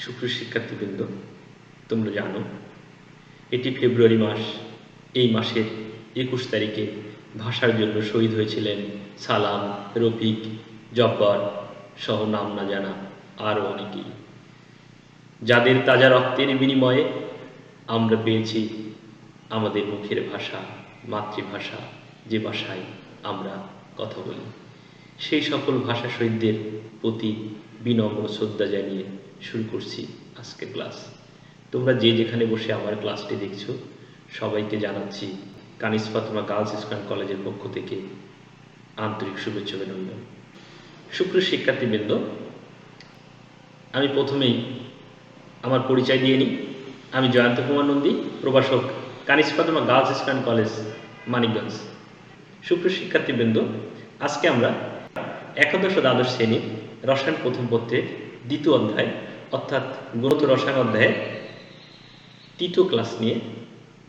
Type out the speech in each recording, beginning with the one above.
সুপ্রিয় শিক্ষার্থীবৃন্দ, তোমরা জানো এটি ফেব্রুয়ারি মাস। এই মাসের 21 তারিখে ভাষার জন্য শহীদ হয়েছিলেন সালাম, রফিক, জব্বার সহ নাম না জানা আরও অনেকেই, যাদের তাজা রক্তের বিনিময়ে আমরা পেয়েছি আমাদের মুখের ভাষা, মাতৃভাষা, যে ভাষায় আমরা কথা বলি। সেই সকল ভাষা শহীদদের প্রতি বিনম্র শ্রদ্ধা জানিয়ে শুরু করছি আজকের ক্লাস। তোমরা যে যেখানে বসে আমার ক্লাসটি দেখছো, সবাইকে জানাচ্ছি কানিস ফাতেমা গার্লস স্কুল কলেজের পক্ষ থেকে আন্তরিক শুভেচ্ছা অভিনন্দন। সুপ্রিয় শিক্ষার্থীবৃন্দ, আমি প্রথমেই আমার পরিচয় দিয়ে নিই। আমি জয়ন্ত কুমার নন্দী, প্রভাষক, Kanis Fatema girls school college, Manikganj. সুপ্রিয় শিক্ষার্থীবৃন্দ, আজকে আমরা একাদশ ও দ্বাদশ শ্রেণীর রসায়ন প্রথম পত্রের দ্বিতীয় অধ্যায় অর্থাৎ গণিত রসায়ন অধ্যায়ের তৃতীয় ক্লাস নিয়ে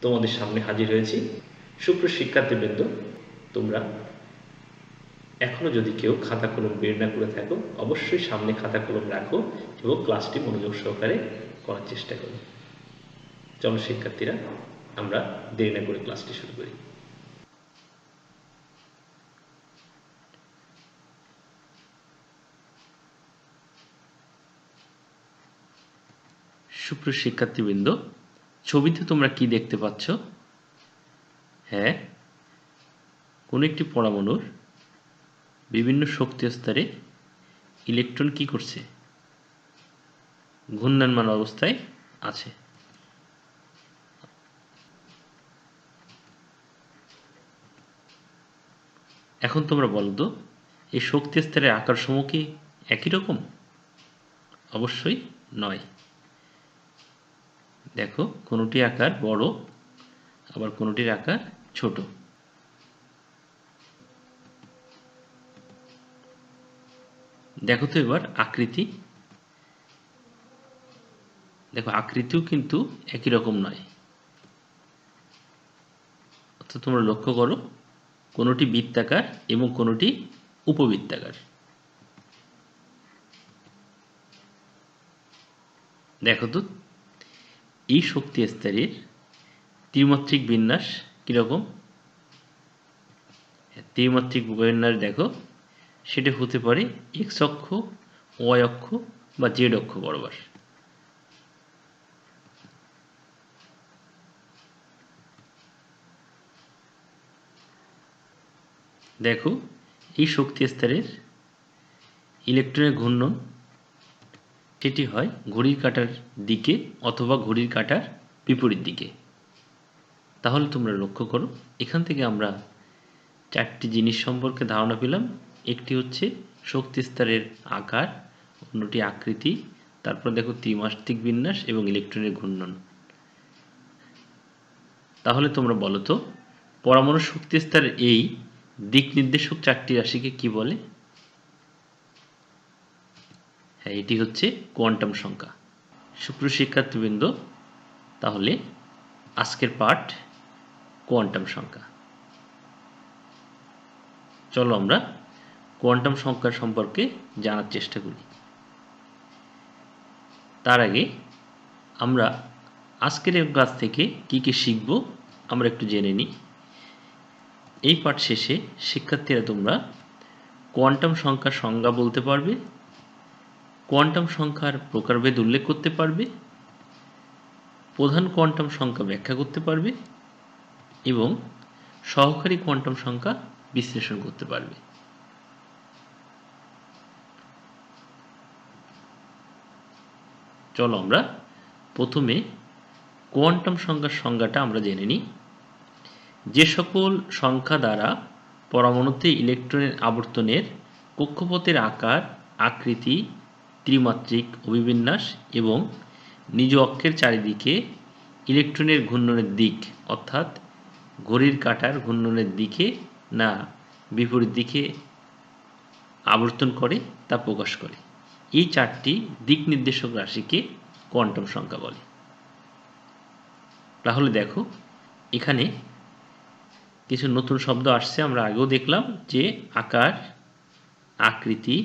তোমাদের সামনে হাজির হয়েছি। সুপ্রিয় শিক্ষার্থীবৃন্দ, তোমরা এখনও যদি কেউ খাতা কলম বের না করে থাকো, অবশ্যই সামনে খাতা কলম রাখো এবং ক্লাসটি মনোযোগ সহকারে করার চেষ্টা করো। চলো শিক্ষার্থীরা, আমরা দেরি না করে ক্লাসটি শুরু করি। সুপ্রিয় শিক্ষার্থীবৃন্দ, ছবিতে তোমরা কি দেখতে পাচ্ছ? হ্যাঁ, কোনো একটি পরমাণুর বিভিন্ন শক্তি স্তরে ইলেকট্রন কি করছে? ঘূর্ণায়মান অবস্থায় আছে। এখন তোমরা বলো তো, এই শক্তি স্তরের আকার সমূহ কি একই রকম? অবশ্যই নয়। দেখো, কোনোটি আকার বড়, আবার কোনোটির আকার ছোট। দেখো তো এবার আকৃতি, দেখো আকৃতিও কিন্তু একই রকম নয়। অর্থাৎ তোমরা লক্ষ্য করো, কোনোটি বৃত্তাকার এবং কোনোটি উপবৃত্তাকার। দেখো তো এই শক্তি স্তরের ত্রিমাত্রিক বিন্যাস কীরকম? ত্রিমাত্রিক বিন্যাস দেখো, সেটা হতে পারে এক্স অক্ষ, ওয়াই অক্ষ বা জেড অক্ষ বরাবর। দেখো, এই শক্তি স্তরের ইলেকট্রনের ঘূর্ণন সেটি হয় ঘড়ির কাঁটার দিকে অথবা ঘড়ির কাঁটার বিপরীত দিকে। তাহলে তোমরা লক্ষ্য করো, এখান থেকে আমরা চারটি জিনিস সম্পর্কে ধারণা পেলাম। একটি হচ্ছে শক্তি স্তরের আকার, অন্যটি আকৃতি, তারপর দেখো ত্রিমাত্রিক বিন্যাস এবং ইলেকট্রনের ঘূর্ণন। তাহলে তোমরা বলো তো, পরমাণু শক্তি স্তরের এই দিক নির্দেশক চারটি রাশিকে কি বলে? হ্যাঁ, এটি হচ্ছে কোয়ান্টাম সংখ্যা। সুপ্রিয় শিক্ষার্থীবৃন্দ, তাহলে আজকের পাঠ কোয়ান্টাম সংখ্যা। চলো আমরা কোয়ান্টাম সংখ্যা সম্পর্কে জানার চেষ্টা করি। তার আগে আমরা আজকের এই ক্লাস থেকে কি কি শিখব আমরা একটু জেনে নিই। এই পাঠ শেষে শিক্ষার্থীরা তোমরা কোয়ান্টাম সংখ্যার সংজ্ঞা বলতে পারবে, কোয়ান্টাম সংখ্যার প্রকারভেদ উল্লেখ করতে পারবে, প্রধান কোয়ান্টাম সংখ্যা ব্যাখ্যা করতে পারবে এবং সহকারী কোয়ান্টাম সংখ্যা বিশ্লেষণ করতে পারবে। চলো আমরা প্রথমে কোয়ান্টাম সংখ্যার সংজ্ঞাটা আমরা জেনে নিই। যে সকল সংখ্যা দ্বারা পরমাণুতে ইলেকট্রনের আবর্তনের কক্ষপথের আকার, আকৃতি, ত্রিমাত্রিক অভিবিন্যাস এবং নিজ অক্ষের চারিদিকে ইলেকট্রনের ঘূর্ণনের দিক অর্থাৎ ঘড়ির কাঁটার ঘূর্ণনের দিকে না বিপরীত দিকে আবর্তন করে তা প্রকাশ করে, এই চারটি দিক নির্দেশক রাশিকে কোয়ান্টাম সংখ্যা বলে। তাহলে দেখো, এখানে কিছু নতুন শব্দ আসছে। আমরা আগেও দেখলাম যে আকার, আকৃতি,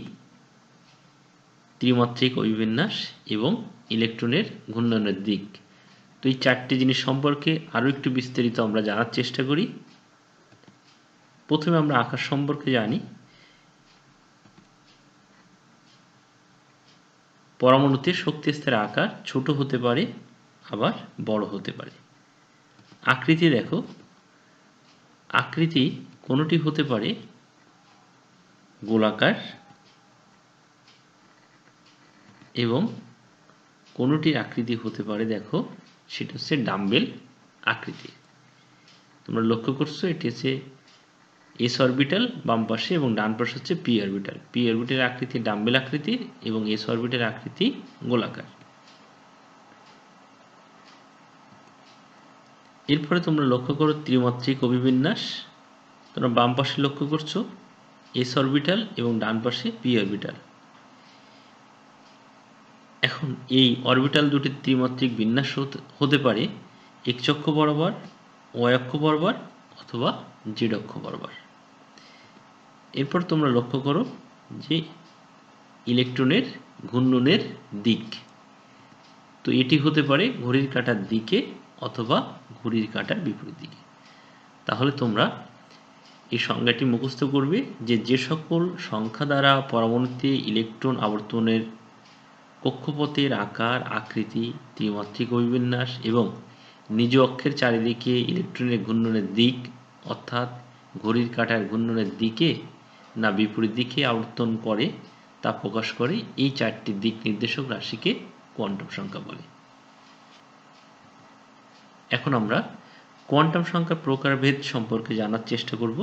ত্রিমাত্রিক অভিবিন্যাস এবং ইলেকট্রনের ঘূর্ণনের দিক। তো এই চারটি জিনিস সম্পর্কে আরও একটু বিস্তারিত আমরা জানার চেষ্টা করি। প্রথমে আমরা আকার সম্পর্কে জানি। পরমাণুতে শক্তি স্তরের আকার ছোট হতে পারে, আবার বড় হতে পারে। আকৃতি দেখো, আকৃতি কোনোটি হতে পারে গোলাকার এবং কোনোটির আকৃতি হতে পারে, দেখো সেটা হচ্ছে ডাম্বেল আকৃতি। তোমরা লক্ষ্য করছো এটি হচ্ছে এস অরবিটাল বাম পাশে এবং ডান পাশে হচ্ছে পি অরবিটাল। পি অরবিটালের আকৃতি ডাম্বেল আকৃতির এবং এস অরবিটালের আকৃতি গোলাকার। এরপরে তোমরা লক্ষ্য করো ত্রিমাত্রিক অভিবিন্যাস। তোমরা বাম পাশে লক্ষ্য করছো এস অরবিটাল এবং ডান পাশে পি অরবিটাল। এখন এই অরবিটাল দুটি ত্রিমাত্রিক বিন্যাস হতে পারে এক্স অক্ষ বরাবর, ওয়াই অক্ষ বরাবর অথবা জেড অক্ষ বরাবর। এরপর তোমরা লক্ষ্য করো যে ইলেকট্রনের ঘূর্ণনের দিক। তো এটি হতে পারে ঘড়ির কাঁটার দিকে অথবা ঘড়ির কাঁটার বিপরীত দিকে। তাহলে তোমরা এই সংজ্ঞাটি মুখস্থ করবে যে সকল সংখ্যা দ্বারা পরমাণুতে ইলেকট্রন আবর্তনের কক্ষপথের আকার, আকৃতি, ত্রিমাত্রিক অভিবিন্যাস এবং নিজ অক্ষের চারিদিকে ইলেকট্রনের ঘূর্ণনের দিক অর্থাৎ ঘড়ির কাঁটার ঘূর্ণনের দিকে না বিপরীত দিকে আবর্তন করে তা প্রকাশ করে এই চারটি দিক নির্দেশক রাশিকে কোয়ান্টাম সংখ্যা বলে। এখন আমরা কোয়ান্টাম সংখ্যার প্রকারভেদ সম্পর্কে জানার চেষ্টা করব।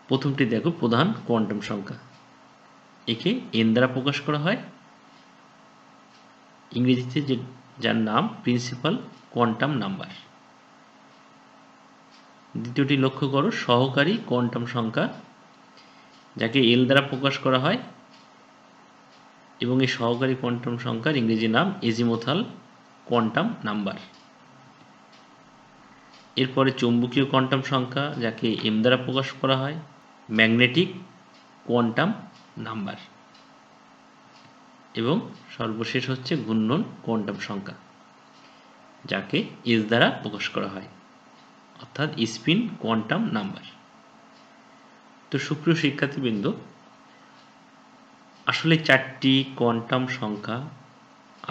প্রথমটি দেখো প্রধান কোয়ান্টাম সংখ্যা। একে এন দ্বারা প্রকাশ করা হয়, ইংরেজিতে যার নাম প্রিন্সিপাল কোয়ান্টাম নাম্বার। দ্বিতীয়টি লক্ষ্য করো সহকারী কোয়ান্টাম সংখ্যা, যাকে এল দ্বারা প্রকাশ করা হয় এবং এই সহকারী কোয়ান্টাম সংখ্যার ইংরেজি নাম এজিমোথাল কোয়ান্টাম নাম্বার। এরপরে চৌম্বকীয় কোয়ান্টাম সংখ্যা, যাকে এম দ্বারা প্রকাশ করা হয় ম্যাগনেটিক কোয়ান্টাম নাম্বার। এবং সর্বশেষ হচ্ছে ঘূর্ণন কোয়ান্টাম সংখ্যা, যাকে এস দ্বারা প্রকাশ করা হয় অর্থাৎ স্পিন কোয়ান্টাম নাম্বার। তো সুপ্রিয় শিক্ষার্থীবৃন্দ, আসলে চারটি কোয়ান্টাম সংখ্যা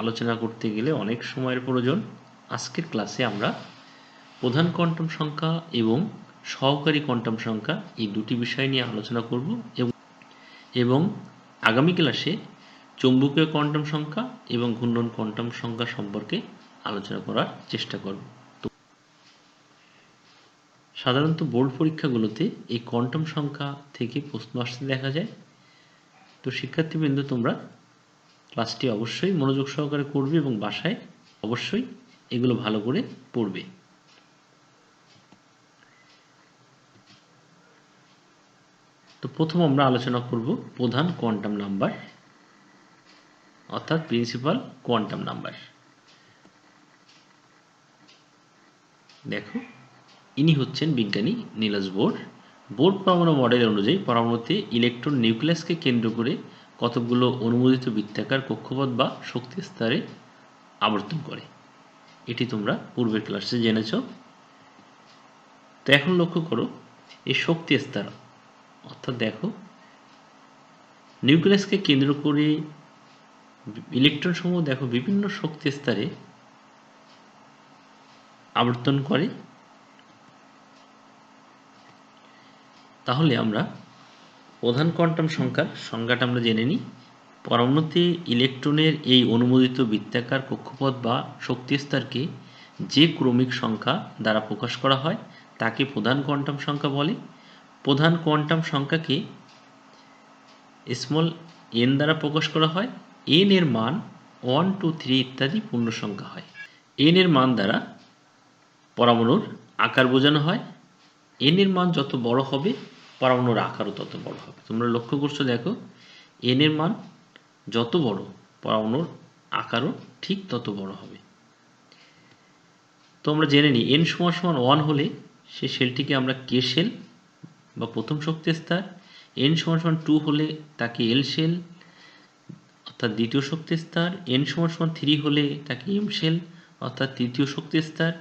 আলোচনা করতে গেলে অনেক সময়ের প্রয়োজন। আজকের ক্লাসে আমরা প্রধান কোয়ান্টাম সংখ্যা এবং সহকারী কোয়ান্টাম সংখ্যা এই দুটি বিষয় নিয়ে আলোচনা করব এবং আগামী ক্লাসে চৌম্বকীয় কোয়ান্টাম সংখ্যা এবং ঘূর্ণন কোয়ান্টাম সংখ্যা সম্পর্কে আলোচনা করার চেষ্টা করব। তো সাধারণত বোর্ড পরীক্ষাগুলোতে এই কোয়ান্টাম সংখ্যা থেকে প্রশ্ন আসতে দেখা যায়। তো শিক্ষার্থীবৃন্দ, তোমরা ক্লাসটি অবশ্যই মনোযোগ সহকারে করবে এবং বাসায় অবশ্যই এগুলো ভালো করে পড়বে। তো প্রথম আমরা আলোচনা করব প্রধান কোয়ান্টাম নাম্বার অর্থাৎ প্রিন্সিপাল কোয়ান্টাম নাম্বার। দেখো, ইনি হচ্ছেন বিজ্ঞানী নিলস বোর। বোর পরমাণু মডেল অনুযায়ী পরমাণুতে ইলেকট্রন নিউক্লিয়াসকে কেন্দ্র করে কতগুলো অনুমোদিত বৃত্তাকার কক্ষপথ বা শক্তি স্তরে আবর্তন করে। এটি তোমরা পূর্বের ক্লাসে জেনেছ। তো এখন লক্ষ্য করো এই শক্তি স্তর অর্থাৎ দেখো নিউক্লিয়াসকে কেন্দ্র করে ইলেকট্রন সমূহ দেখো বিভিন্ন শক্তি স্তরে আবর্তন করে। তাহলে আমরা প্রধান কোয়ান্টাম সংখ্যার সংজ্ঞাটা আমরা জেনে নিই। পরমাণুতে ইলেকট্রনের এই অনুমোদিত বৃত্তাকার কক্ষপথ বা শক্তি স্তরকে যে ক্রমিক সংখ্যা দ্বারা প্রকাশ করা হয় তাকে প্রধান কোয়ান্টাম সংখ্যা বলে। প্রধান কোয়ান্টাম সংখ্যাকে স্মল এন দ্বারা প্রকাশ করা হয়। এন এর মান 1, 2, 3 ইত্যাদি পূর্ণ সংখ্যা হয়। এন এর মান দ্বারা পরমাণুর আকার বোঝানো হয়। এন এর মান যত বড় হবে পরমাণুর আকারও তত বড় হবে। তোমরা লক্ষ্য করছো, দেখো এন এর মান যত বড় পরমাণুর আকারও ঠিক তত বড় হবে। তো আমরা জেনে নিই এন সমান সমান 1 হলে সে শেলটিকে আমরা কে শেল বা প্রথম শক্তি স্তর, এন সমান সমান 2 হলে তাকে এল শেল, অর্থাৎ দ্বিতীয় শক্তি স্তর, n = 3 হলে তাকে m শেল অর্থাৎ তৃতীয় শক্তি স্তর,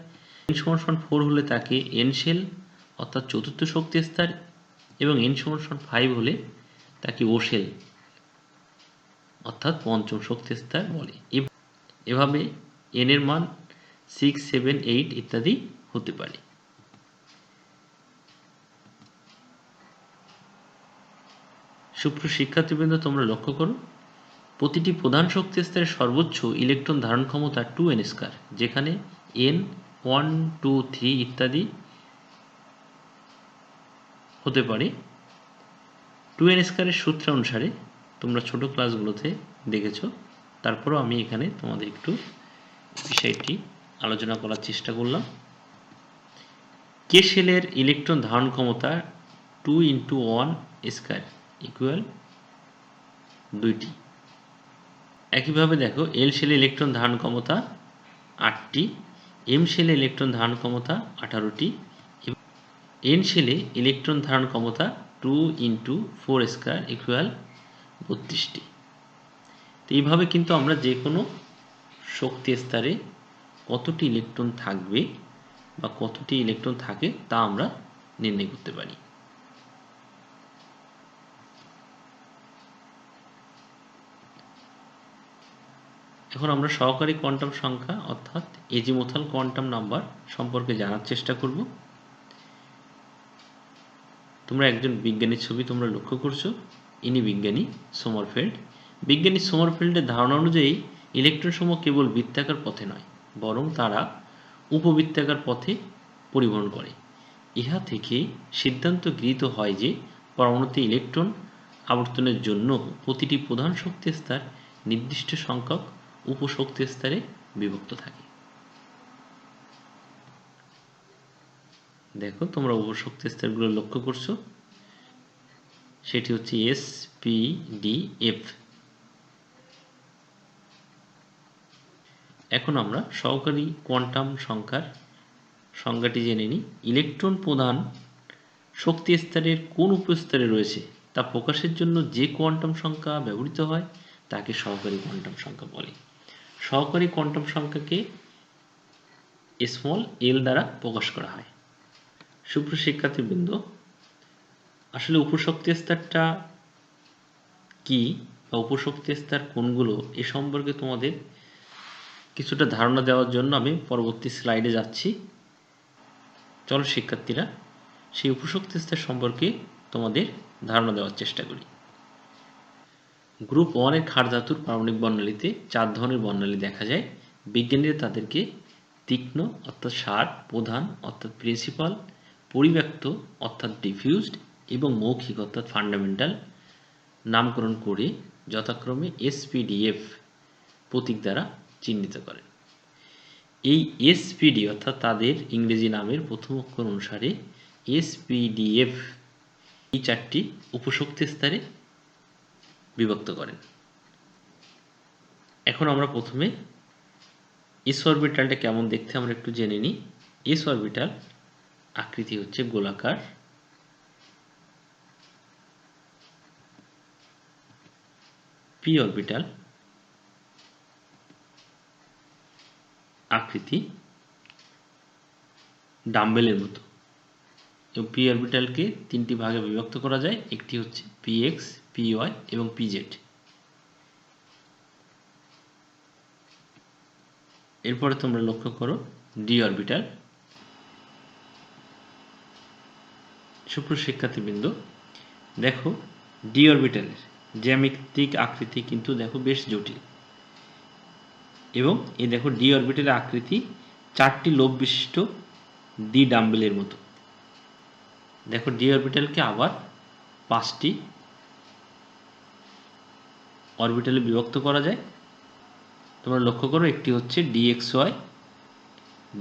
n = 4 হলে তাকে n শেল অর্থাৎ চতুর্থ শক্তি স্তর এবং n = 5 হলে তাকে o শেল অর্থাৎ পঞ্চম শক্তি স্তর বলে। এভাবে n এর মান 6, 7, 8 ইত্যাদি হতে পারে। সুপ্রিয় শিক্ষার্থীবৃন্দ, তোমরা লক্ষ্য করো প্রতিটি প্রধান শক্তি স্তরের সর্বোচ্চ ইলেকট্রন ধারণ ক্ষমতা 2n², যেখানে n 1, 2, 3 ইত্যাদি হতে পারে। 2n² এর সূত্র অনুসারে তোমরা ছোট ক্লাসগুলোতে দেখেছ, তারপরও আমি এখানে তোমাদের একটু বিষয়টি আলোচনা করার চেষ্টা করলাম। কে শেলের ইলেকট্রন ধারণ ক্ষমতা 2 × 1² ইকুয়াল 2টি। একইভাবে দেখো এল শেলে ইলেকট্রন ধারণ ক্ষমতা 8টি, এম শেলে ইলেকট্রন ধারণ ক্ষমতা 18টি এবং এন শেলে ইলেকট্রন ধারণ ক্ষমতা 2 × 4² ইকুয়াল 32টি। তো এইভাবে কিন্তু আমরা যে কোনো শক্তি স্তরে কতটি ইলেকট্রন থাকবে বা কতটি ইলেকট্রন থাকে তা আমরা নির্ণয় করতে পারি। এখন আমরা সহকারী কোয়ান্টাম সংখ্যা অর্থাৎ এজিমুথাল কোয়ান্টাম নাম্বার সম্পর্কে জানার চেষ্টা করব। তোমরা একজন বিজ্ঞানীর ছবি তোমরা লক্ষ্য করছো, ইনি বিজ্ঞানী সোমারফেল্ড। বিজ্ঞানী সোমারফেল্ডের ধারণা অনুযায়ী ইলেকট্রন সমূহ কেবল বৃত্তাকার পথে নয়, বরং তারা উপবৃত্তাকার পথে পরিবহন করে। ইহা থেকে সিদ্ধান্ত গৃহীত হয় যে পরমাণুতে ইলেকট্রন আবর্তনের জন্য প্রতিটি প্রধান শক্তি স্তর নির্দিষ্ট সংখ্যক উপশক্তি স্তরে বিভক্ত থাকে। দেখো তোমরা উপশক্তি স্তরগুলো লক্ষ্য করছো, সেটি হচ্ছে S, P, D, F। এখন আমরা সহকারী কোয়ান্টাম সংখ্যার সংজ্ঞাটি জেনে নিই। ইলেকট্রন প্রধান শক্তি স্তরের কোন উপস্তরে রয়েছে তা প্রকাশের জন্য যে কোয়ান্টাম সংখ্যা ব্যবহৃত হয় তাকে সহকারী কোয়ান্টাম সংখ্যা বলে। সহকারী কোয়ান্টাম সংখ্যাকে l দ্বারা প্রকাশ করা হয়। সুপ্রিয় শিক্ষার্থীবৃন্দ, আসলে উপশক্তি স্তরটা কি বা উপশক্তি স্তর কোনগুলো এ সম্পর্কে তোমাদের কিছুটা ধারণা দেওয়ার জন্য আমি পরবর্তী স্লাইডে যাচ্ছি। চলো শিক্ষার্থীরা সেই উপশক্তি স্তর সম্পর্কে তোমাদের ধারণা দেওয়ার চেষ্টা করি। গ্রুপ 1 এর ক্ষার ধাতুর পারমাণবিক বর্ণালীতে 4 ধরনের বর্ণালী দেখা যায়। বিজ্ঞানীরা তাদেরকে তীক্ষ্ণ অর্থাৎ শার্প, প্রধান অর্থাৎ প্রিন্সিপাল, পরিব্যাপ্ত অর্থাৎ ডিফিউজড এবং মৌখিক অর্থাৎ ফান্ডামেন্টাল নামকরণ করে যথাক্রমে SPDF প্রতীক দ্বারা চিহ্নিত করেন। এই SPD অর্থাৎ তাদের ইংরেজি নামের প্রথম অক্ষর অনুসারে SPDF এই 4টি উপশক্তি স্তরে বিভক্ত করেন। এখন আমরা প্রথমে s অরবিটালটা কেমন দেখতে আমরা একটু জেনে নিই। s অরবিটাল আকৃতি হচ্ছে গোলাকার, p অরবিটাল আকৃতি ডাম্বেলের মতো এবং p অরবিটালকে 3টি ভাগে বিভক্ত করা যায়। একটি হচ্ছে px, py এবং pz। এরপরে তোমরা লক্ষ্য করো d অরবিটাল। সুপ্রিয় শিক্ষার্থীবৃন্দ, দেখো d অরবিটালের জ্যামিতিক আকৃতি কিন্তু দেখো বেশ জটিল এবং এই দেখো d অরবিটালের আকৃতি 4টি লোব বিশিষ্ট দ্বি ডাম্বেলের মতো। দেখো d অরবিটালকে আবার 5টি অরবিটালে বিভক্ত করা যায়। তোমরা লক্ষ্য করো একটি হচ্ছে dxy,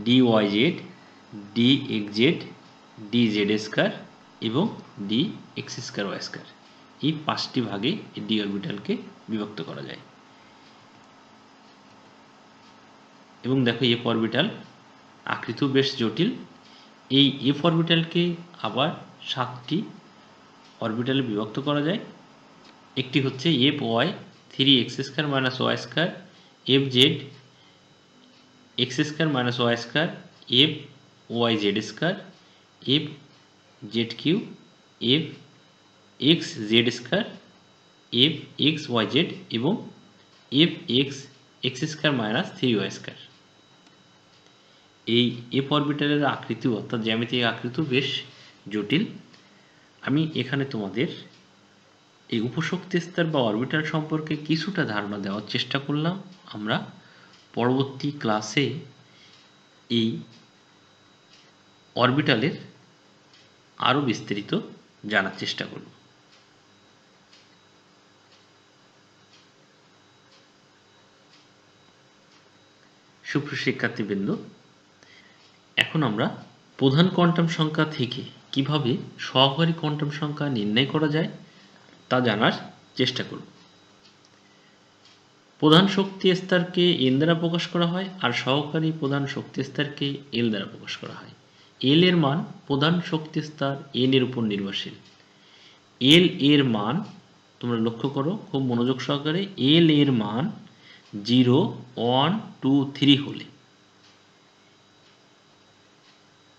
dyz, dxz, dz² এবং dx²y²। এই 5টি ভাগে d অরবিটালকে বিভক্ত করা যায়। এবং দেখো f অরবিটাল আকৃতিও বেশ জটিল। এই f অরবিটালকে আবার 7টি অরবিটালে বিভক্ত করা যায়। একটি হচ্ছে fy, 3x square minus Y square F Z X square minus Y square F Y Z square F Z Q F X Z square F X Y Z এবং F X X square minus 3y square. এই F অরবিটালের আকৃতি অর্থাৎ জ্যামিতিক আকৃতি বেশ জটিল। আমি এখানে তোমাদের এই উপশক্তি স্তর বা অরবিটাল সম্পর্কে কিছুটা ধারণা দেওয়ার চেষ্টা করলাম। আমরা পরবর্তী ক্লাসে এই অরবিটালের আরও বিস্তারিত জানার চেষ্টা করব। সুপ্রিয় শিক্ষার্থীবৃন্দ, এখন আমরা প্রধান কোয়ান্টাম সংখ্যা থেকে কিভাবে সহকারী কোয়ান্টাম সংখ্যা নির্ণয় করা যায় তা জানার চেষ্টা করব। প্রধান শক্তি স্তরকে এন দ্বারা প্রকাশ করা হয় আর সহকারী প্রধান শক্তি স্তরকে এল দ্বারা প্রকাশ করা হয়। এল এর মান প্রধান শক্তি স্তর এন এর উপর নির্ভরশীল। এল এর মান তোমরা লক্ষ্য করো খুব মনোযোগ সহকারে, এল এর মান 0, 1, 2, 3 হলে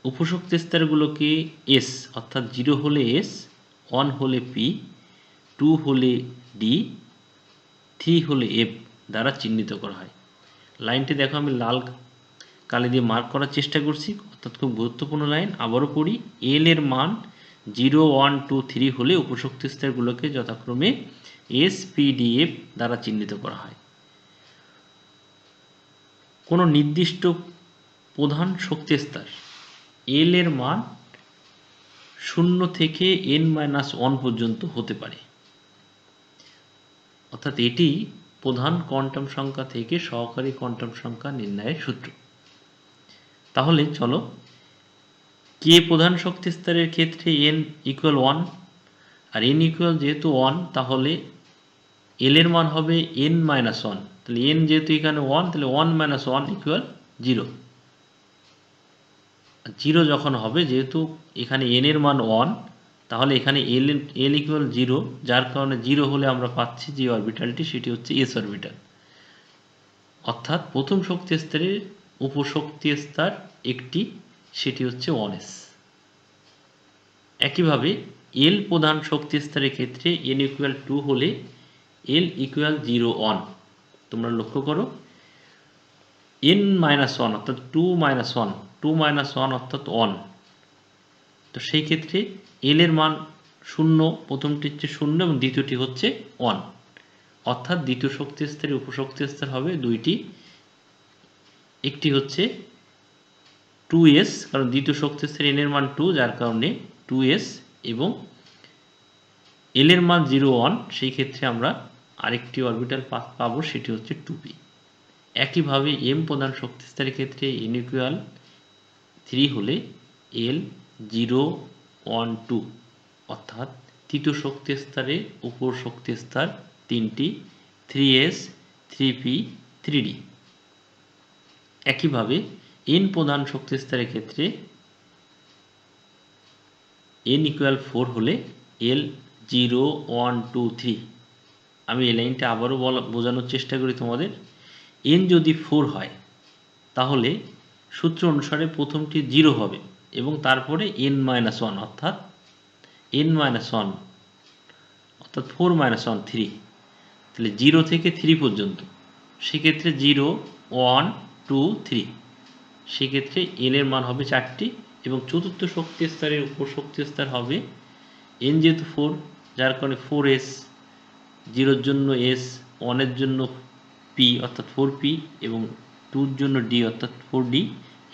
উপশক্তি স্তরগুলোকে এস অর্থাৎ 0 হলে এস, 1 হলে পি, 2 হলে ডি, 3 হলে এফ দ্বারা চিহ্নিত করা হয়। লাইনটি দেখো আমি লাল কালি দিয়ে মার্ক করার চেষ্টা করছি, অর্থাৎ খুব গুরুত্বপূর্ণ লাইন। আবারও পড়ি, এল এর মান 0, 1, 2, 3 হলে উপশক্তি স্তরগুলোকে যথাক্রমে এস, পি, ডি, এফ দ্বারা চিহ্নিত করা হয়। কোনো নির্দিষ্ট প্রধান শক্তি স্তর এল এর মান 0 থেকে n-1 পর্যন্ত হতে পারে, অর্থাৎ এটি প্রধান কোয়ান্টাম সংখ্যা থেকে সহকারী কোয়ান্টাম সংখ্যা নির্ণয়ের সূত্র। তাহলে চলো, কে প্রধান শক্তি স্তরের ক্ষেত্রে n = 1 আর n যেহেতু 1 তাহলে l এর মান হবে n-1, তাহলে n যেহেতু এখানে 1 তাহলে 1 - 1 = 0। 0 যখন হবে, যেহেতু এখানে n এর মান 1 তাহলে এখানে l = 0, যার কারণে 0 হলে আমরা পাচ্ছি যে অরবিটালটি সেটি হচ্ছে s অরবিটাল, অর্থাৎ প্রথম শক্তি স্তরের উপশক্তি স্তর একটি, সেটি হচ্ছে 1s। একইভাবে l প্রধান শক্তি স্তরের ক্ষেত্রে n = 2 হলে l = 0, 1। তোমরা লক্ষ্য করো, n-1 অর্থাৎ 2 - 1, 2 - 1 অর্থাৎ 1, তো সেই ক্ষেত্রে l এর মান 0, প্রথমটি হচ্ছে 0 এবং দ্বিতীয়টি হচ্ছে 1, অর্থাৎ দ্বিতীয় শক্তি স্তরে উপশক্তি স্তর হবে দুইটি, একটি হচ্ছে 2s, কারণ দ্বিতীয় শক্তি স্তরে n এর মান 2 যার কারণে 2s, এবং l এর মান 0, 1, সেই ক্ষেত্রে আমরা আরেকটি অরবিটাল পাবো, সেটি হচ্ছে 2p। একইভাবে m প্রধান শক্তি স্তরের ক্ষেত্রে n = 3 হলে l 0, 1, 2, অর্থাৎ তৃতীয় শক্তি স্তরে উপর শক্তি স্তর তিনটি, 3s, 3p, 3d। একইভাবে n প্রধান শক্তি স্তরের ক্ষেত্রে n = 4 হলে l 0, 1, 2, 3। আমি এই লাইনটা আবারও বোঝানোর চেষ্টা করি তোমাদের। n যদি 4 হয় তাহলে সূত্র অনুসারে প্রথমটি 0 হবে এবং তারপরে n-1 অর্থাৎ n-1 অর্থাৎ 4 - 1 3, তাহলে 0 থেকে 3 পর্যন্ত, সেক্ষেত্রে 0, 1, 2, 3, সেক্ষেত্রে n এর মান হবে 4টি এবং চতুর্থ শক্তি স্তরের উপশক্তি স্তর হবে n যেহেতু 4 যার কারণে 4s, 0 এর জন্য s, 1 এর জন্য p অর্থাৎ 4p এবং 2 এর জন্য d অর্থাৎ 4d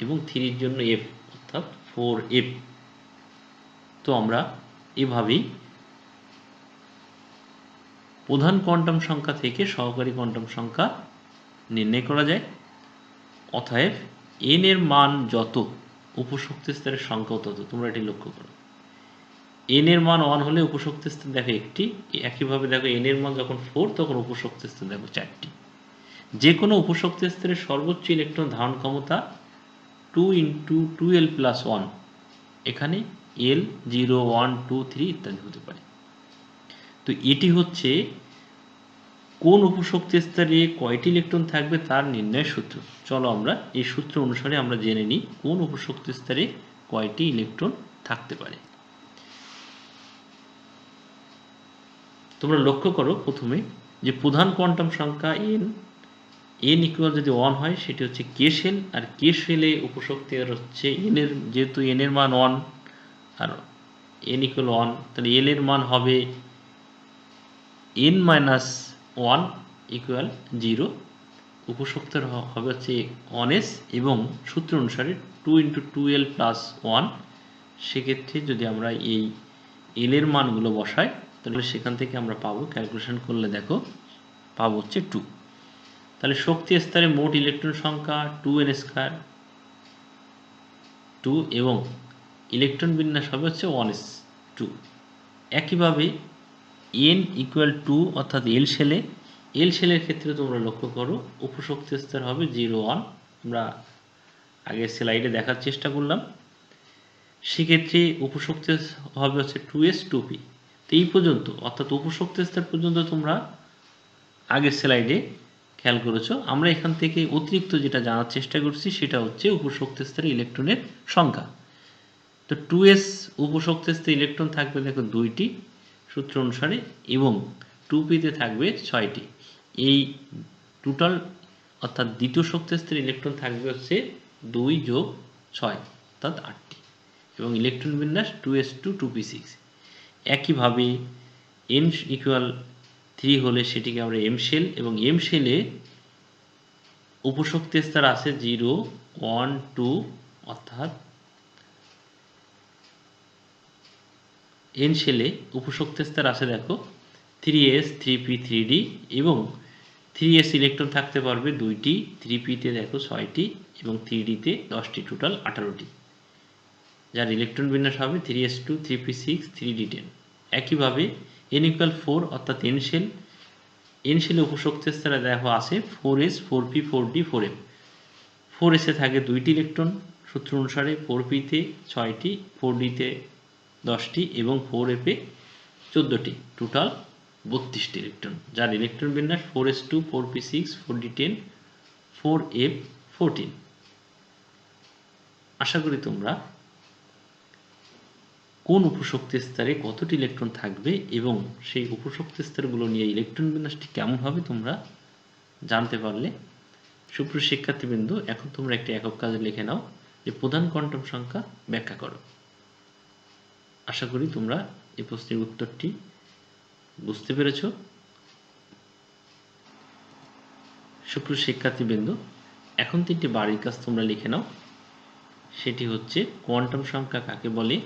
এবং 3 এর জন্য f অর্থাৎ 4f। তো আমরা এভাবেই প্রধান কোয়ান্টাম সংখ্যা থেকে সহকারী কোয়ান্টাম সংখ্যা নির্ণয় করা যায়। অতএব n এর মান যত উপশক্তি স্তরের সংখ্যাও তত, তোমরা এটি লক্ষ্য করো। n এর মান 1 হলে উপশক্তি স্তর দেখো একটি, একইভাবে দেখো n এর মান যখন 4 তখন উপশক্তি স্তর দেখো 4টি। যে কোনো উপশক্তি স্তরের সর্বোচ্চ ইলেকট্রন ধারণ ক্ষমতা 2 × 2l + 1, এখানে l 0, 1, 2, 3 ইত্যাদি হতে পারে। তো এটি হচ্ছে কোন উপশক্তি স্তরে কয়টি ইলেকট্রন থাকবে তার নির্ণয় সূত্র। চলো আমরা এই সূত্র অনুসারে আমরা জেনে নিই কোন উপশক্তি স্তরে কয়টি ইলেকট্রন থাকতে পারে। তোমরা লক্ষ্য করো প্রথমে যে প্রধান কোয়ান্টাম সংখ্যা n ইকুয়াল যদি 1 হয় সেটি হচ্ছে কে শেল, আর কে শেলে উপশক্তি হচ্ছে n এর, যেহেতু n এর মান 1 আর n ইকুয়াল 1, তাহলে l এর মান হবে n মাইনাস 1 ইকুয়াল 0। উপশক্তির হবে হচ্ছে 1s এবং সূত্র অনুসারে 2 × 2l + 1। সেক্ষেত্রে যদি আমরা এই l এর মানগুলো বসাই তাহলে সেখান থেকে আমরা পাবো, ক্যালকুলেশন করলে দেখো পাবো হচ্ছে 2। তাহলে শক্তি স্তরে মোট ইলেকট্রন সংখ্যা 2n² 2 এবং ইলেকট্রন বিন্যাস হবে হচ্ছে 1s2। একইভাবে n ইকুয়াল 2 অর্থাৎ এল শেলের ক্ষেত্রে তোমরা লক্ষ্য করো উপশক্তি স্তর হবে 0 1। আমরা আগের স্লাইডে দেখার চেষ্টা করলাম। সেক্ষেত্রে উপশক্তি হবে হচ্ছে 2s 2p। তো এই পর্যন্ত অর্থাৎ উপশক্তি স্তর পর্যন্ত তোমরা আগের স্লাইডে খেয়াল করেছো। আমরা এখান থেকে অতিরিক্ত যেটা জানার চেষ্টা করছি সেটা হচ্ছে উপশক্তি স্তরে ইলেকট্রনের সংখ্যা। তো 2s উপশক্তি স্তরে ইলেকট্রন থাকবে দেখো 2টি সূত্র অনুসারে এবং 2p-তে থাকবে 6টি। এই টোটাল অর্থাৎ দ্বিতীয় শক্তি স্তরে ইলেকট্রন থাকবে হচ্ছে 2 + 6 অর্থাৎ 8টি এবং ইলেকট্রন বিন্যাস 2s2 2p6। একইভাবে n ইকুয়াল 3 হলে সেটিকে আমরা m শেল, এবং m শেলে উপশক্তি স্তর আছে 0 1 2 অর্থাৎ n শেলে উপশক্তি স্তর আছে দেখো 3s 3p 3d এবং 3s ইলেকট্রন থাকতে পারবে 2টি, 3p-তে দেখো 6টি এবং 3d-তে 10টি, টোটাল 18টি, যার ইলেকট্রন বিন্যাস হবে 3s2 3p6 3d10। একইভাবে n ইকুয়াল 4 অর্থাৎ n শেলে উপশক্তি স্তরে দেখো আছে 4s 4p 4d 4m। 4s-এ থাকে 2টি ইলেকট্রন সূত্র অনুসারে, 4p-তে 6টি, 4d-তে 10টি এবং 4f-এ 14টি, টোটাল 32টি ইলেকট্রন, যার ইলেকট্রন বিন্যাস 4s2 4p6 4d10 4f 14। আশা করি তোমরা কোন উপশক্তি স্তরে কতটি ইলেকট্রন থাকবে এবং সেই উপশক্তি স্তরগুলো নিয়ে ইলেকট্রন বিন্যাসটি কেমন হবে তোমরা জানতে পারলে। সুপ্রিয় শিক্ষার্থীবৃন্দ, এখন তোমরা একটি একক কাজে লিখে নাও যে প্রধান কোয়ান্টাম সংখ্যা ব্যাখ্যা করো। আশা করি তোমরা এই প্রশ্নের উত্তরটি বুঝতে পেরেছ। সুপ্রিয় শিক্ষার্থীবৃন্দ, এখন 3টি বাড়ির কাজ তোমরা লিখে নাও। সেটি হচ্ছে কোয়ান্টাম সংখ্যা কাকে বলে,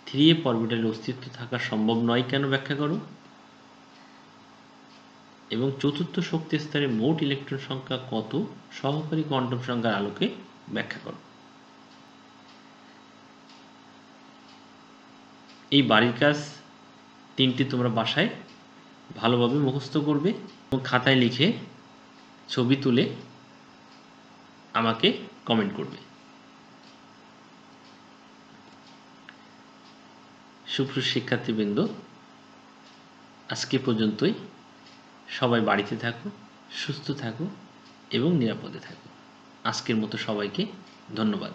3f অরবিটালের অস্তিত্ব থাকা সম্ভব নয় কেন ব্যাখ্যা করো, এবং চতুর্থ শক্তি স্তরে মোট ইলেকট্রন সংখ্যা কত সহকারী কোয়ান্টাম সংখ্যার আলোকে ব্যাখ্যা করো। এই বাড়ির কাজ 3টি তোমরা বাসায় ভালোভাবে মুখস্থ করবে এবং খাতায় লিখে ছবি তুলে আমাকে কমেন্ট করবে। সুপ্রিয় শিক্ষার্থীবৃন্দ, আজকে পর্যন্তই। সবাই বাড়িতে থাকো, সুস্থ থাকো এবং নিরাপদে থাকো। আজকের মতো সবাইকে ধন্যবাদ।